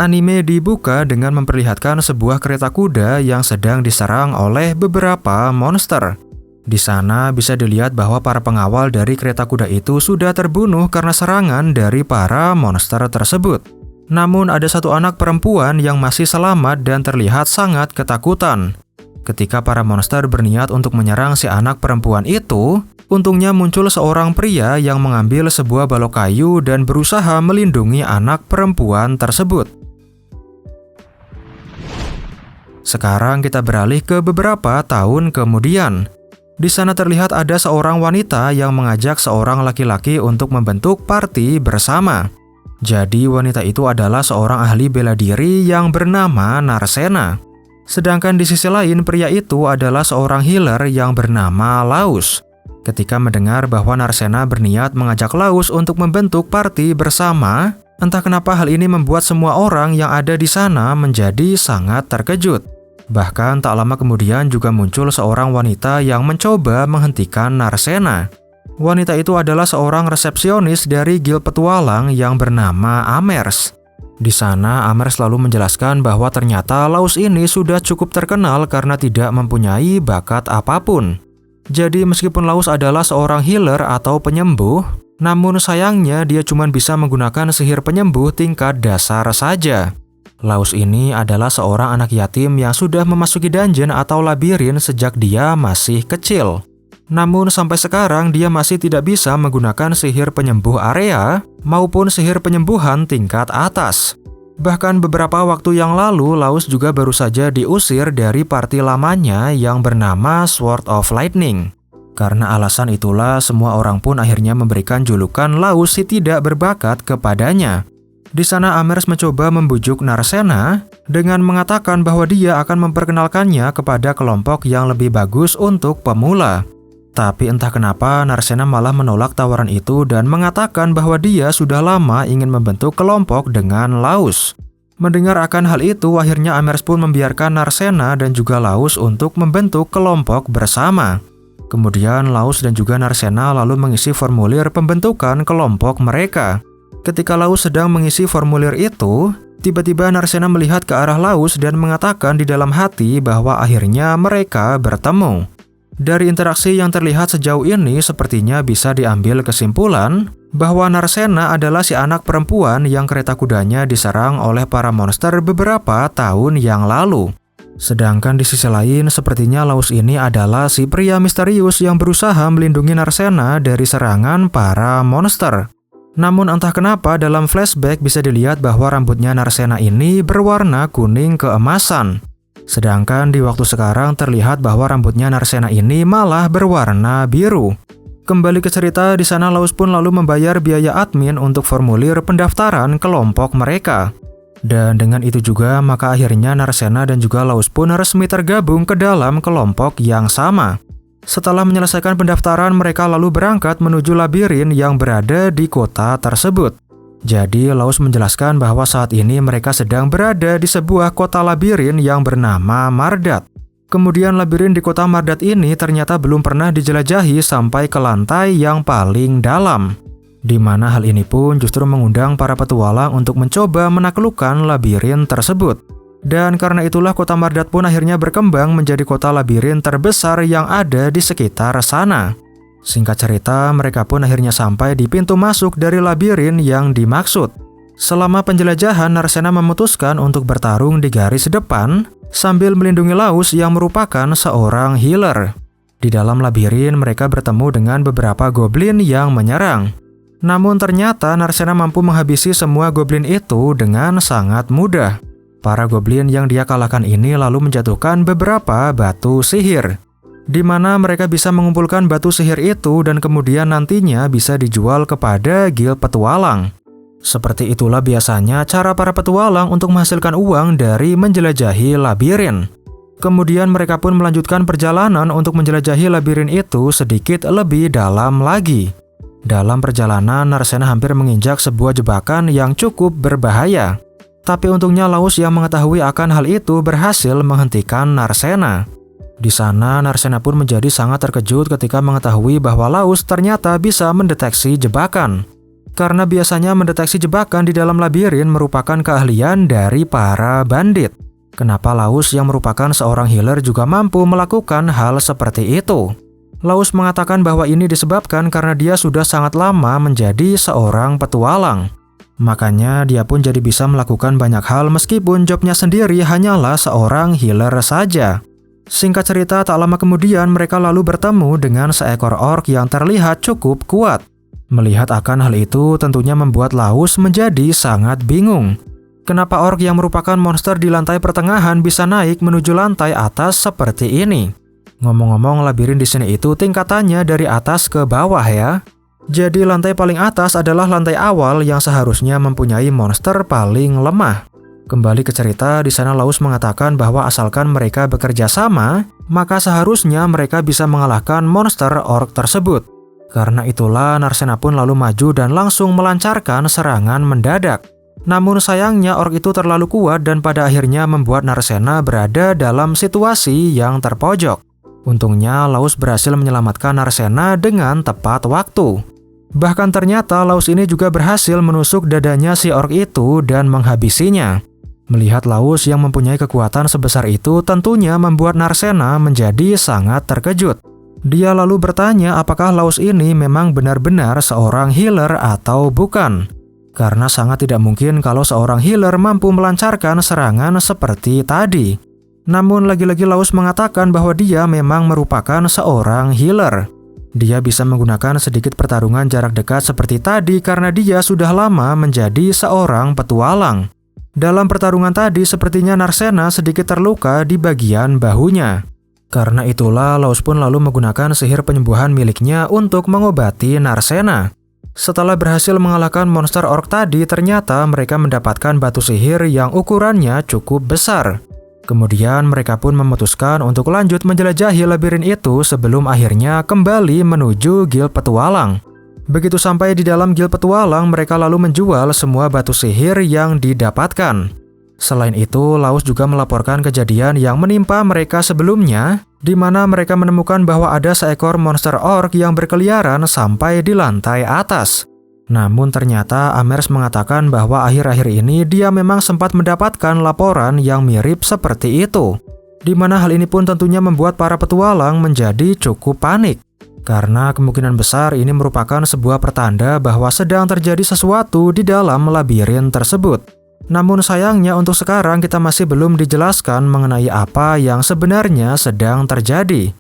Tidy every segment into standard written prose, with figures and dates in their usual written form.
Anime dibuka dengan memperlihatkan sebuah kereta kuda yang sedang diserang oleh beberapa monster. Di sana bisa dilihat bahwa para pengawal dari kereta kuda itu sudah terbunuh karena serangan dari para monster tersebut. Namun ada satu anak perempuan yang masih selamat dan terlihat sangat ketakutan. Ketika para monster berniat untuk menyerang si anak perempuan itu, untungnya muncul seorang pria yang mengambil sebuah balok kayu dan berusaha melindungi anak perempuan tersebut. Sekarang kita beralih ke beberapa tahun kemudian. Di sana terlihat ada seorang wanita yang mengajak seorang laki-laki untuk membentuk party bersama. Jadi wanita itu adalah seorang ahli bela diri yang bernama Narcena. Sedangkan di sisi lain pria itu adalah seorang healer yang bernama Laus. Ketika mendengar bahwa Narcena berniat mengajak Laus untuk membentuk party bersama, entah kenapa hal ini membuat semua orang yang ada di sana menjadi sangat terkejut. Bahkan tak lama kemudian juga muncul seorang wanita yang mencoba menghentikan Narcena. Wanita itu adalah seorang resepsionis dari Guild Petualang yang bernama Amers. Di sana Amers lalu menjelaskan bahwa ternyata Laus ini sudah cukup terkenal karena tidak mempunyai bakat apapun. Jadi meskipun Laus adalah seorang healer atau penyembuh, namun sayangnya dia cuma bisa menggunakan sihir penyembuh tingkat dasar saja. Laus ini adalah seorang anak yatim yang sudah memasuki dungeon atau labirin sejak dia masih kecil. Namun sampai sekarang dia masih tidak bisa menggunakan sihir penyembuh area maupun sihir penyembuhan tingkat atas. Bahkan beberapa waktu yang lalu Laus juga baru saja diusir dari party lamanya yang bernama Sword of Lightning. Karena alasan itulah semua orang pun akhirnya memberikan julukan Laus si tidak berbakat kepadanya. Di sana Amers mencoba membujuk Narcena dengan mengatakan bahwa dia akan memperkenalkannya kepada kelompok yang lebih bagus untuk pemula. Tapi entah kenapa Narcena malah menolak tawaran itu dan mengatakan bahwa dia sudah lama ingin membentuk kelompok dengan Laus. Mendengar akan hal itu, akhirnya Amers pun membiarkan Narcena dan juga Laus untuk membentuk kelompok bersama. Kemudian Laus dan juga Narcena lalu mengisi formulir pembentukan kelompok mereka. Ketika Laus sedang mengisi formulir itu, tiba-tiba Narcena melihat ke arah Laus dan mengatakan di dalam hati bahwa akhirnya mereka bertemu. Dari interaksi yang terlihat sejauh ini, sepertinya bisa diambil kesimpulan bahwa Narcena adalah si anak perempuan yang kereta kudanya diserang oleh para monster beberapa tahun yang lalu. Sedangkan di sisi lain, sepertinya Laus ini adalah si pria misterius yang berusaha melindungi Narcena dari serangan para monster. Namun entah kenapa dalam flashback bisa dilihat bahwa rambutnya Narcena ini berwarna kuning keemasan. Sedangkan di waktu sekarang terlihat bahwa rambutnya Narcena ini malah berwarna biru. Kembali ke cerita, di sana Laus pun lalu membayar biaya admin untuk formulir pendaftaran kelompok mereka. Dan dengan itu juga maka akhirnya Narcena dan juga Laus pun resmi tergabung ke dalam kelompok yang sama. Setelah menyelesaikan pendaftaran, mereka lalu berangkat menuju labirin yang berada di kota tersebut. Jadi Laus menjelaskan bahwa saat ini mereka sedang berada di sebuah kota labirin yang bernama Mardat. Kemudian labirin di kota Mardat ini ternyata belum pernah dijelajahi sampai ke lantai yang paling dalam. Di mana hal ini pun justru mengundang para petualang untuk mencoba menaklukkan labirin tersebut. Dan karena itulah kota Mardat pun akhirnya berkembang menjadi kota labirin terbesar yang ada di sekitar sana. Singkat cerita, mereka pun akhirnya sampai di pintu masuk dari labirin yang dimaksud. Selama penjelajahan, Narcena memutuskan untuk bertarung di garis depan sambil melindungi Laus yang merupakan seorang healer. Di dalam labirin, mereka bertemu dengan beberapa goblin yang menyerang. Namun ternyata Narcena mampu menghabisi semua goblin itu dengan sangat mudah. Para goblin yang dia kalahkan ini lalu menjatuhkan beberapa batu sihir, di mana mereka bisa mengumpulkan batu sihir itu dan kemudian nantinya bisa dijual kepada Guild Petualang. Seperti itulah biasanya cara para petualang untuk menghasilkan uang dari menjelajahi labirin. Kemudian mereka pun melanjutkan perjalanan untuk menjelajahi labirin itu sedikit lebih dalam lagi. Dalam perjalanan, Narcena hampir menginjak sebuah jebakan yang cukup berbahaya. Tapi untungnya Laus yang mengetahui akan hal itu berhasil menghentikan Narcena. Di sana, Narcena pun menjadi sangat terkejut ketika mengetahui bahwa Laus ternyata bisa mendeteksi jebakan. karena biasanya mendeteksi jebakan di dalam labirin merupakan keahlian dari para bandit. Kenapa Laus yang merupakan seorang healer juga mampu melakukan hal seperti itu? Laus mengatakan bahwa ini disebabkan karena dia sudah sangat lama menjadi seorang petualang. Makanya dia pun jadi bisa melakukan banyak hal meskipun jobnya sendiri hanyalah seorang healer saja. Singkat cerita, tak lama kemudian mereka lalu bertemu dengan seekor orc yang terlihat cukup kuat. Melihat akan hal itu tentunya membuat Laus menjadi sangat bingung. Kenapa orc yang merupakan monster di lantai pertengahan bisa naik menuju lantai atas seperti ini? Ngomong-ngomong, labirin di sini itu tingkatannya dari atas ke bawah ya. Jadi lantai paling atas adalah lantai awal yang seharusnya mempunyai monster paling lemah. Kembali ke cerita, di sana Laus mengatakan bahwa asalkan mereka bekerja sama, maka seharusnya mereka bisa mengalahkan monster orc tersebut. Karena itulah Narcena pun lalu maju dan langsung melancarkan serangan mendadak. Namun sayangnya orc itu terlalu kuat dan pada akhirnya membuat Narcena berada dalam situasi yang terpojok. Untungnya Laus berhasil menyelamatkan Narcena dengan tepat waktu. Bahkan ternyata Laus ini juga berhasil menusuk dadanya si orc itu dan menghabisinya. Melihat Laus yang mempunyai kekuatan sebesar itu tentunya membuat Narcena menjadi sangat terkejut. Dia lalu bertanya apakah Laus ini memang benar-benar seorang healer atau bukan. Karena sangat tidak mungkin kalau seorang healer mampu melancarkan serangan seperti tadi. Namun lagi-lagi Laus mengatakan bahwa dia memang merupakan seorang healer. Dia bisa menggunakan sedikit pertarungan jarak dekat seperti tadi karena dia sudah lama menjadi seorang petualang. Dalam pertarungan tadi sepertinya Narcena sedikit terluka di bagian bahunya. Karena itulah Laus pun lalu menggunakan sihir penyembuhan miliknya untuk mengobati Narcena. Setelah berhasil mengalahkan monster orc tadi, ternyata mereka mendapatkan batu sihir yang ukurannya cukup besar. Kemudian mereka pun memutuskan untuk lanjut menjelajahi labirin itu sebelum akhirnya kembali menuju Guild Petualang. Begitu sampai di dalam Guild Petualang, mereka lalu menjual semua batu sihir yang didapatkan. Selain itu, Laus juga melaporkan kejadian yang menimpa mereka sebelumnya, di mana mereka menemukan bahwa ada seekor monster orc yang berkeliaran sampai di lantai atas. Namun ternyata Amers mengatakan bahwa akhir-akhir ini dia memang sempat mendapatkan laporan yang mirip seperti itu. Di mana hal ini pun tentunya membuat para petualang menjadi cukup panik. Karena kemungkinan besar ini merupakan sebuah pertanda bahwa sedang terjadi sesuatu di dalam labirin tersebut. Namun sayangnya untuk sekarang kita masih belum dijelaskan mengenai apa yang sebenarnya sedang terjadi.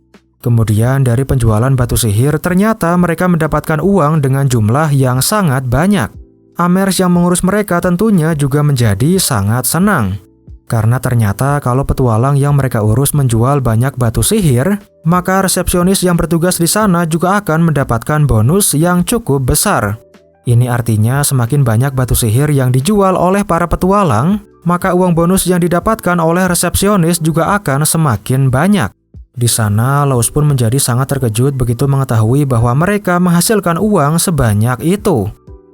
Kemudian dari penjualan batu sihir ternyata mereka mendapatkan uang dengan jumlah yang sangat banyak. Amers yang mengurus mereka tentunya juga menjadi sangat senang. Karena ternyata kalau petualang yang mereka urus menjual banyak batu sihir, maka resepsionis yang bertugas di sana juga akan mendapatkan bonus yang cukup besar. Ini artinya semakin banyak batu sihir yang dijual oleh para petualang, maka uang bonus yang didapatkan oleh resepsionis juga akan semakin banyak. Di sana, Laus pun menjadi sangat terkejut begitu mengetahui bahwa mereka menghasilkan uang sebanyak itu.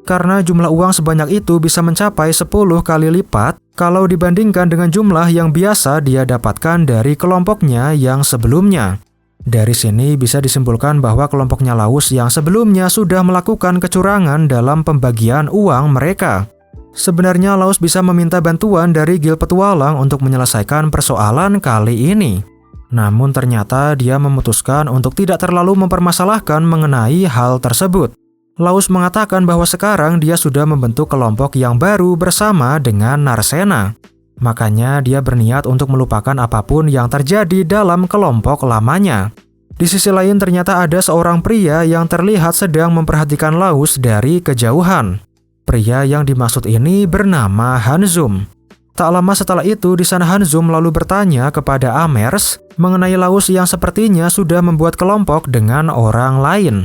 Karena jumlah uang sebanyak itu bisa mencapai 10 kali lipat kalau dibandingkan dengan jumlah yang biasa dia dapatkan dari kelompoknya yang sebelumnya. Dari sini bisa disimpulkan bahwa kelompoknya Laus yang sebelumnya sudah melakukan kecurangan dalam pembagian uang mereka. Sebenarnya Laus bisa meminta bantuan dari Guild Petualang untuk menyelesaikan persoalan kali ini. Namun ternyata dia memutuskan untuk tidak terlalu mempermasalahkan mengenai hal tersebut. Laus mengatakan bahwa sekarang dia sudah membentuk kelompok yang baru bersama dengan Narcena. Makanya dia berniat untuk melupakan apapun yang terjadi dalam kelompok lamanya. Di sisi lain ternyata ada seorang pria yang terlihat sedang memperhatikan Laus dari kejauhan. Pria yang dimaksud ini bernama Hanzum. Tak lama setelah itu di sana Hanzum lalu bertanya kepada Amers mengenai Laus yang sepertinya sudah membuat kelompok dengan orang lain.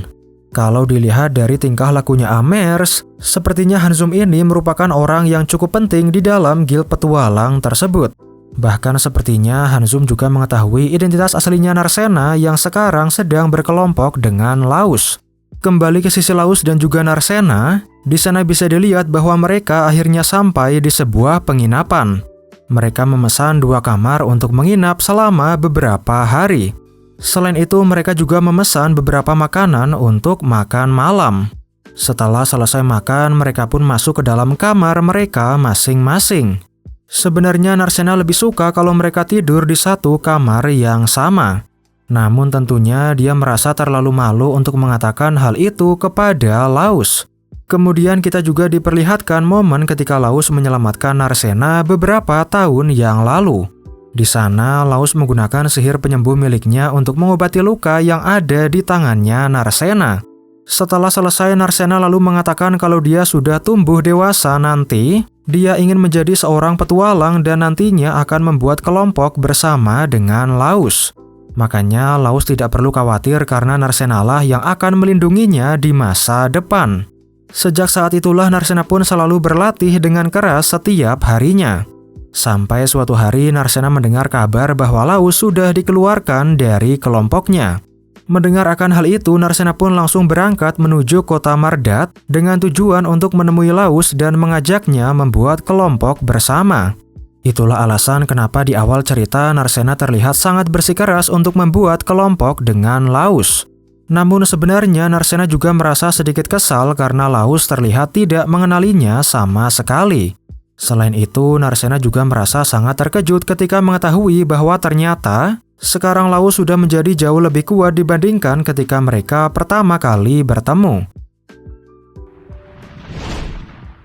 Kalau dilihat dari tingkah lakunya Amers, sepertinya Hanzum ini merupakan orang yang cukup penting di dalam Guild Petualang tersebut. Bahkan sepertinya Hanzum juga mengetahui identitas aslinya Narcena yang sekarang sedang berkelompok dengan Laus. Kembali ke sisi Laus dan juga Narcena, di sana bisa dilihat bahwa mereka akhirnya sampai di sebuah penginapan. Mereka memesan 2 kamar untuk menginap selama beberapa hari. Selain itu, mereka juga memesan beberapa makanan untuk makan malam. Setelah selesai makan, mereka pun masuk ke dalam kamar mereka masing-masing. Sebenarnya Narsena lebih suka kalau mereka tidur di satu kamar yang sama. Namun tentunya dia merasa terlalu malu untuk mengatakan hal itu kepada Laus. Kemudian kita juga diperlihatkan momen ketika Laus menyelamatkan Narsena beberapa tahun yang lalu. Di sana, Laus menggunakan sihir penyembuh miliknya untuk mengobati luka yang ada di tangannya Narsena. Setelah selesai, Narsena lalu mengatakan kalau dia sudah tumbuh dewasa nanti, dia ingin menjadi seorang petualang dan nantinya akan membuat kelompok bersama dengan Laus. Makanya Laus tidak perlu khawatir karena Narsena lah yang akan melindunginya di masa depan. Sejak saat itulah Narsena pun selalu berlatih dengan keras setiap harinya. Sampai suatu hari Narsena mendengar kabar bahwa Laus sudah dikeluarkan dari kelompoknya. Mendengar akan hal itu, Narsena pun langsung berangkat menuju kota Mardat dengan tujuan untuk menemui Laus dan mengajaknya membuat kelompok bersama. Itulah alasan kenapa di awal cerita Narsena terlihat sangat bersikeras untuk membuat kelompok dengan Laus. Namun sebenarnya Narsena juga merasa sedikit kesal karena Laus terlihat tidak mengenalinya sama sekali. Selain itu, Narsena juga merasa sangat terkejut ketika mengetahui bahwa ternyata sekarang Laus sudah menjadi jauh lebih kuat dibandingkan ketika mereka pertama kali bertemu.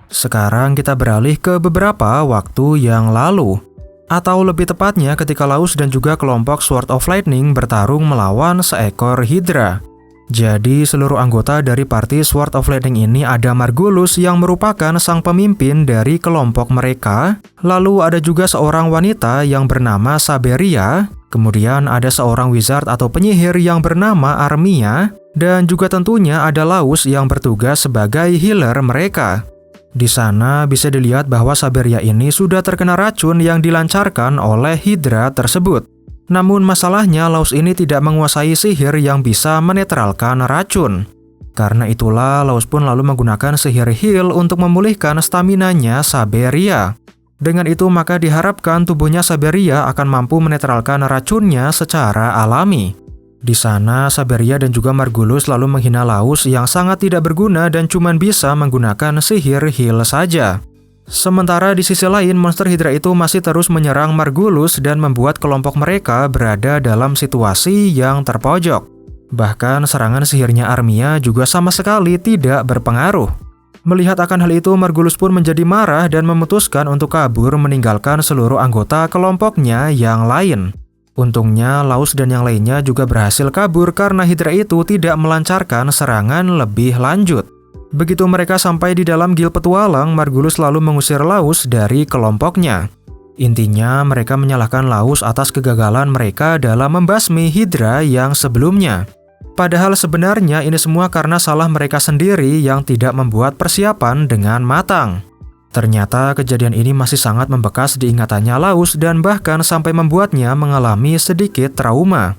Sekarang kita beralih ke beberapa waktu yang lalu. Atau lebih tepatnya ketika Laus dan juga kelompok Sword of Lightning bertarung melawan seekor Hydra. Jadi seluruh anggota dari party Sword of Lightning ini ada Margulis yang merupakan sang pemimpin dari kelompok mereka. Lalu ada juga seorang wanita yang bernama Saberia. Kemudian ada seorang wizard atau penyihir yang bernama Armia. Dan juga tentunya ada Laus yang bertugas sebagai healer mereka. Di sana bisa dilihat bahwa Saberia ini sudah terkena racun yang dilancarkan oleh Hydra tersebut. Namun masalahnya Laus ini tidak menguasai sihir yang bisa menetralkan racun. Karena itulah Laus pun lalu menggunakan sihir heal untuk memulihkan staminanya Saberia. Dengan itu maka diharapkan tubuhnya Saberia akan mampu menetralkan racunnya secara alami. Di sana Saberia dan juga Margulis lalu menghina Laus yang sangat tidak berguna dan cuma bisa menggunakan sihir heal saja. Sementara di sisi lain, monster Hydra itu masih terus menyerang Margulis dan membuat kelompok mereka berada dalam situasi yang terpojok. Bahkan serangan sihirnya Armia juga sama sekali tidak berpengaruh. Melihat akan hal itu, Margulis pun menjadi marah dan memutuskan untuk kabur meninggalkan seluruh anggota kelompoknya yang lain. Untungnya, Laus dan yang lainnya juga berhasil kabur karena Hydra itu tidak melancarkan serangan lebih lanjut. Begitu mereka sampai di dalam gil petualang, Margulis lalu mengusir Laus dari kelompoknya. Intinya, mereka menyalahkan Laus atas kegagalan mereka dalam membasmi Hydra yang sebelumnya. Padahal sebenarnya ini semua karena salah mereka sendiri yang tidak membuat persiapan dengan matang. Ternyata kejadian ini masih sangat membekas di ingatannya Laus dan bahkan sampai membuatnya mengalami sedikit trauma.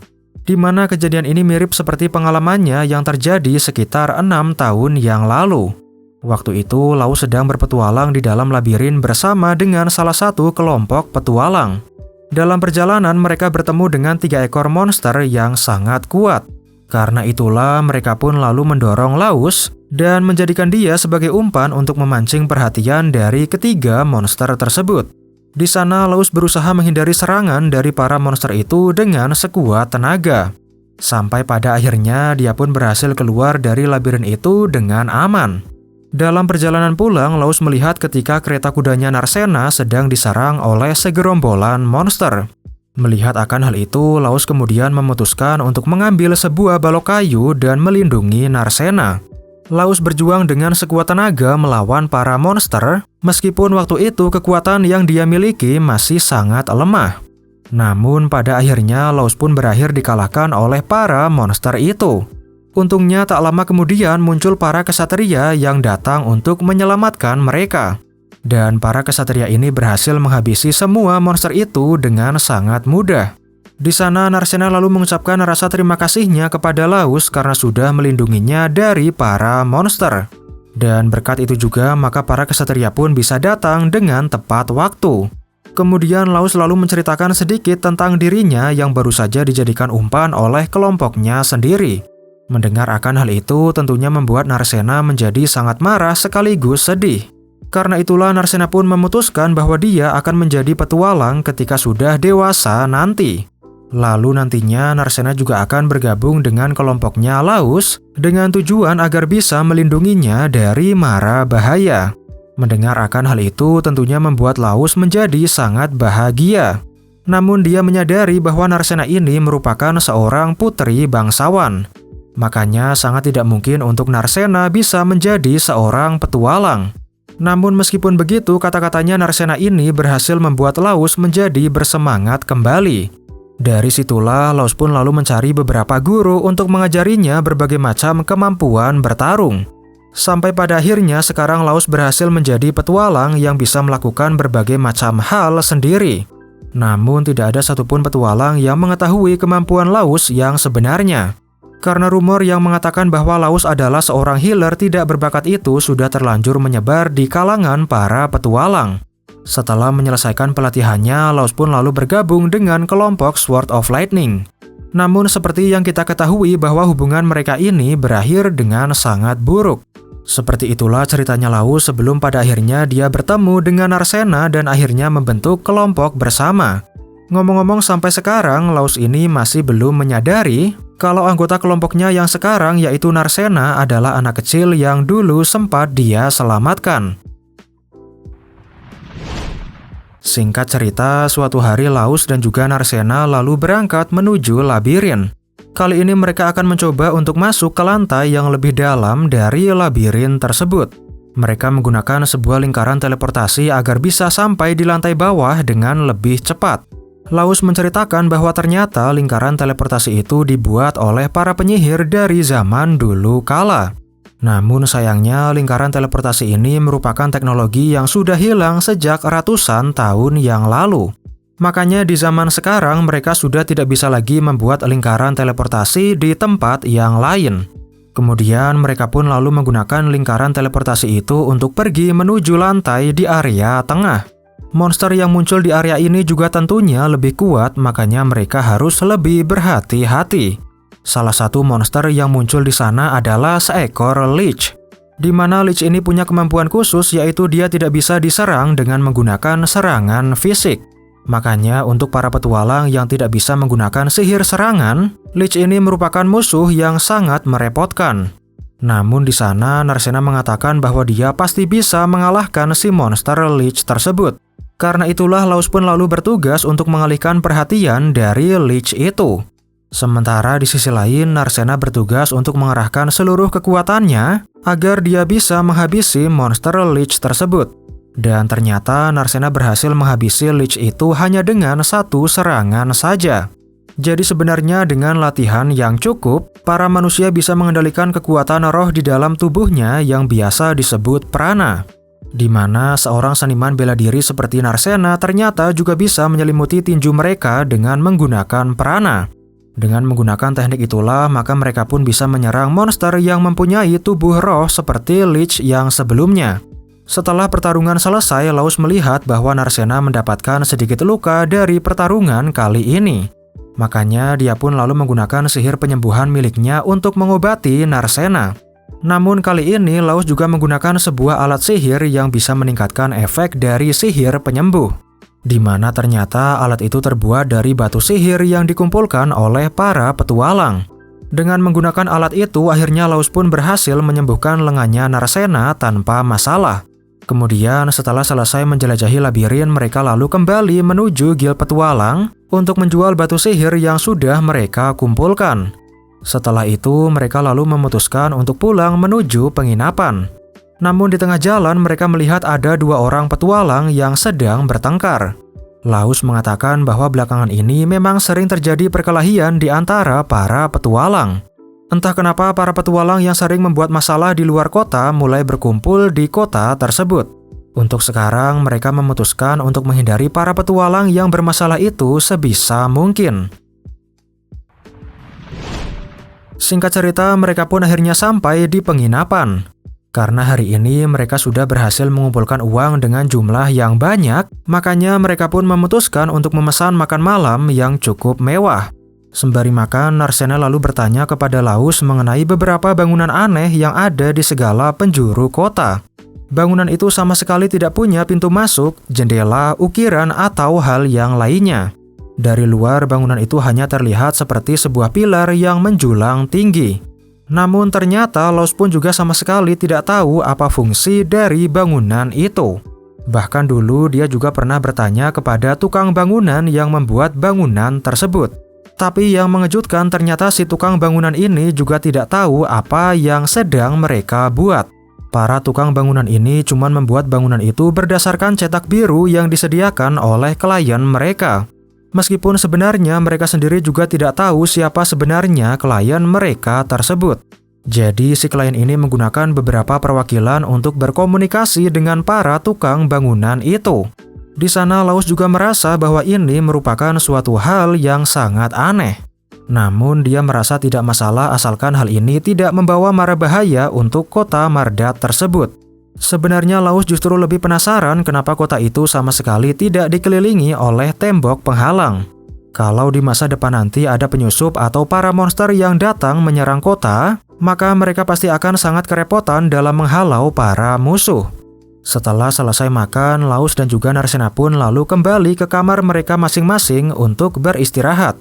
Di mana kejadian ini mirip seperti pengalamannya yang terjadi sekitar 6 tahun yang lalu. Waktu itu, Laus sedang berpetualang di dalam labirin bersama dengan salah satu kelompok petualang. Dalam perjalanan, mereka bertemu dengan 3 ekor monster yang sangat kuat. Karena itulah, mereka pun lalu mendorong Laus dan menjadikan dia sebagai umpan untuk memancing perhatian dari ketiga monster tersebut. Di sana, Laus berusaha menghindari serangan dari para monster itu dengan sekuat tenaga. Sampai pada akhirnya, dia pun berhasil keluar dari labirin itu dengan aman. Dalam perjalanan pulang, Laus melihat ketika kereta kudanya Narsena sedang diserang oleh segerombolan monster. Melihat akan hal itu, Laus kemudian memutuskan untuk mengambil sebuah balok kayu dan melindungi Narsena. Laus berjuang dengan sekuat tenaga melawan para monster, meskipun waktu itu kekuatan yang dia miliki masih sangat lemah. Namun pada akhirnya Laus pun berakhir dikalahkan oleh para monster itu. Untungnya tak lama kemudian muncul para kesatria yang datang untuk menyelamatkan mereka. Dan para kesatria ini berhasil menghabisi semua monster itu dengan sangat mudah. Di sana Narsena lalu mengucapkan rasa terima kasihnya kepada Laus karena sudah melindunginya dari para monster. Dan berkat itu juga maka para kesatria pun bisa datang dengan tepat waktu. Kemudian Laus lalu menceritakan sedikit tentang dirinya yang baru saja dijadikan umpan oleh kelompoknya sendiri. Mendengar akan hal itu tentunya membuat Narsena menjadi sangat marah sekaligus sedih. Karena itulah Narsena pun memutuskan bahwa dia akan menjadi petualang ketika sudah dewasa nanti. Lalu nantinya Narsena juga akan bergabung dengan kelompoknya Laus dengan tujuan agar bisa melindunginya dari mara bahaya. Mendengar akan hal itu tentunya membuat Laus menjadi sangat bahagia. Namun dia menyadari bahwa Narsena ini merupakan seorang putri bangsawan. Makanya sangat tidak mungkin untuk Narsena bisa menjadi seorang petualang. Namun meskipun begitu, kata-katanya Narsena ini berhasil membuat Laus menjadi bersemangat kembali. Dari situlah Laus pun lalu mencari beberapa guru untuk mengajarinya berbagai macam kemampuan bertarung. Sampai pada akhirnya sekarang Laus berhasil menjadi petualang yang bisa melakukan berbagai macam hal sendiri. Namun tidak ada satupun petualang yang mengetahui kemampuan Laus yang sebenarnya. Karena rumor yang mengatakan bahwa Laus adalah seorang healer tidak berbakat itu sudah terlanjur menyebar di kalangan para petualang. Setelah menyelesaikan pelatihannya, Laus pun lalu bergabung dengan kelompok Sword of Lightning. Namun seperti yang kita ketahui bahwa hubungan mereka ini berakhir dengan sangat buruk. Seperti itulah ceritanya Laus sebelum pada akhirnya dia bertemu dengan Narsena dan akhirnya membentuk kelompok bersama. Ngomong-ngomong sampai sekarang Laus ini masih belum menyadari kalau anggota kelompoknya yang sekarang yaitu Narsena adalah anak kecil yang dulu sempat dia selamatkan. Singkat cerita, suatu hari Laus dan juga Narsena lalu berangkat menuju labirin. Kali ini mereka akan mencoba untuk masuk ke lantai yang lebih dalam dari labirin tersebut. Mereka menggunakan sebuah lingkaran teleportasi agar bisa sampai di lantai bawah dengan lebih cepat. Laus menceritakan bahwa ternyata lingkaran teleportasi itu dibuat oleh para penyihir dari zaman dulu kala. Namun sayangnya lingkaran teleportasi ini merupakan teknologi yang sudah hilang sejak ratusan tahun yang lalu. Makanya di zaman sekarang mereka sudah tidak bisa lagi membuat lingkaran teleportasi di tempat yang lain. Kemudian mereka pun lalu menggunakan lingkaran teleportasi itu untuk pergi menuju lantai di area tengah. Monster yang muncul di area ini juga tentunya lebih kuat, makanya mereka harus lebih berhati-hati. Salah satu monster yang muncul di sana adalah seekor Lich. Di mana Lich ini punya kemampuan khusus yaitu dia tidak bisa diserang dengan menggunakan serangan fisik. Makanya untuk para petualang yang tidak bisa menggunakan sihir serangan, Lich ini merupakan musuh yang sangat merepotkan. Namun di sana Narsena mengatakan bahwa dia pasti bisa mengalahkan si monster Lich tersebut. Karena itulah Laus pun lalu bertugas untuk mengalihkan perhatian dari Lich itu. Sementara di sisi lain Narsena bertugas untuk mengerahkan seluruh kekuatannya agar dia bisa menghabisi monster Lich tersebut. Dan ternyata Narsena berhasil menghabisi Lich itu hanya dengan satu serangan saja. Jadi sebenarnya dengan latihan yang cukup, para manusia bisa mengendalikan kekuatan roh di dalam tubuhnya yang biasa disebut prana. Di mana seorang seniman bela diri seperti Narsena ternyata juga bisa menyelimuti tinju mereka dengan menggunakan prana. Dengan menggunakan teknik itulah, maka mereka pun bisa menyerang monster yang mempunyai tubuh roh seperti Lich yang sebelumnya. Setelah pertarungan selesai, Laus melihat bahwa Narsena mendapatkan sedikit luka dari pertarungan kali ini. Makanya dia pun lalu menggunakan sihir penyembuhan miliknya untuk mengobati Narsena. Namun kali ini Laus juga menggunakan sebuah alat sihir yang bisa meningkatkan efek dari sihir penyembuh. Di mana ternyata alat itu terbuat dari batu sihir yang dikumpulkan oleh para petualang. Dengan menggunakan alat itu akhirnya Laus pun berhasil menyembuhkan lengannya Narsena tanpa masalah. Kemudian setelah selesai menjelajahi labirin, mereka lalu kembali menuju Guild Petualang untuk menjual batu sihir yang sudah mereka kumpulkan. Setelah itu, mereka lalu memutuskan untuk pulang menuju penginapan. Namun di tengah jalan mereka melihat ada dua orang petualang yang sedang bertengkar. Laus mengatakan bahwa belakangan ini memang sering terjadi perkelahian di antara para petualang. Entah kenapa para petualang yang sering membuat masalah di luar kota mulai berkumpul di kota tersebut. Untuk sekarang mereka memutuskan untuk menghindari para petualang yang bermasalah itu sebisa mungkin. Singkat cerita, mereka pun akhirnya sampai di penginapan. Karena hari ini mereka sudah berhasil mengumpulkan uang dengan jumlah yang banyak, makanya mereka pun memutuskan untuk memesan makan malam yang cukup mewah. Sembari makan, Narsena lalu bertanya kepada Laus mengenai beberapa bangunan aneh yang ada di segala penjuru kota. Bangunan itu sama sekali tidak punya pintu masuk, jendela, ukiran, atau hal yang lainnya. Dari luar, bangunan itu hanya terlihat seperti sebuah pilar yang menjulang tinggi. Namun ternyata Laus pun juga sama sekali tidak tahu apa fungsi dari bangunan itu. Bahkan dulu dia juga pernah bertanya kepada tukang bangunan yang membuat bangunan tersebut. Tapi yang mengejutkan ternyata si tukang bangunan ini juga tidak tahu apa yang sedang mereka buat. Para tukang bangunan ini cuma membuat bangunan itu berdasarkan cetak biru yang disediakan oleh klien mereka. Meskipun sebenarnya mereka sendiri juga tidak tahu siapa sebenarnya klien mereka tersebut. Jadi si klien ini menggunakan beberapa perwakilan untuk berkomunikasi dengan para tukang bangunan itu. Di sana Laus juga merasa bahwa ini merupakan suatu hal yang sangat aneh. Namun dia merasa tidak masalah asalkan hal ini tidak membawa mara bahaya untuk kota Mardat tersebut. Sebenarnya Laus justru lebih penasaran kenapa kota itu sama sekali tidak dikelilingi oleh tembok penghalang. Kalau di masa depan nanti ada penyusup atau para monster yang datang menyerang kota, maka mereka pasti akan sangat kerepotan dalam menghalau para musuh. Setelah selesai makan, Laus dan juga Narsena pun lalu kembali ke kamar mereka masing-masing untuk beristirahat.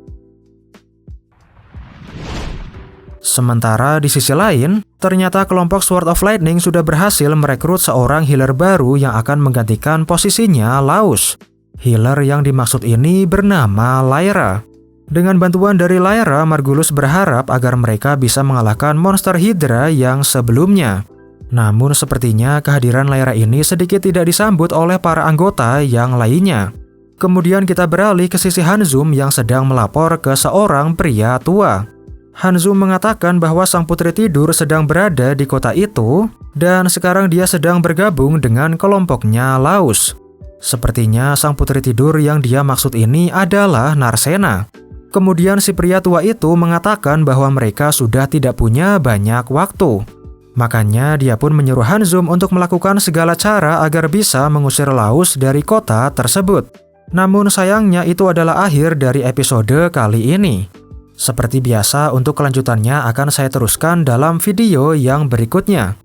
Sementara di sisi lain, ternyata kelompok Sword of Lightning sudah berhasil merekrut seorang healer baru yang akan menggantikan posisinya Laus. Healer yang dimaksud ini bernama Lyra. Dengan bantuan dari Lyra, Margulis berharap agar mereka bisa mengalahkan monster Hydra yang sebelumnya. Namun sepertinya kehadiran Lyra ini sedikit tidak disambut oleh para anggota yang lainnya. Kemudian kita beralih ke sisi Hanzum yang sedang melapor ke seorang pria tua. Hanzum mengatakan bahwa sang putri tidur sedang berada di kota itu dan sekarang dia sedang bergabung dengan kelompoknya Laus. Sepertinya sang putri tidur yang dia maksud ini adalah Narsena. Kemudian si pria tua itu mengatakan bahwa mereka sudah tidak punya banyak waktu. Makanya dia pun menyuruh Hanzum untuk melakukan segala cara agar bisa mengusir Laus dari kota tersebut. Namun sayangnya itu adalah akhir dari episode kali ini. Seperti biasa untuk kelanjutannya akan saya teruskan dalam video yang berikutnya.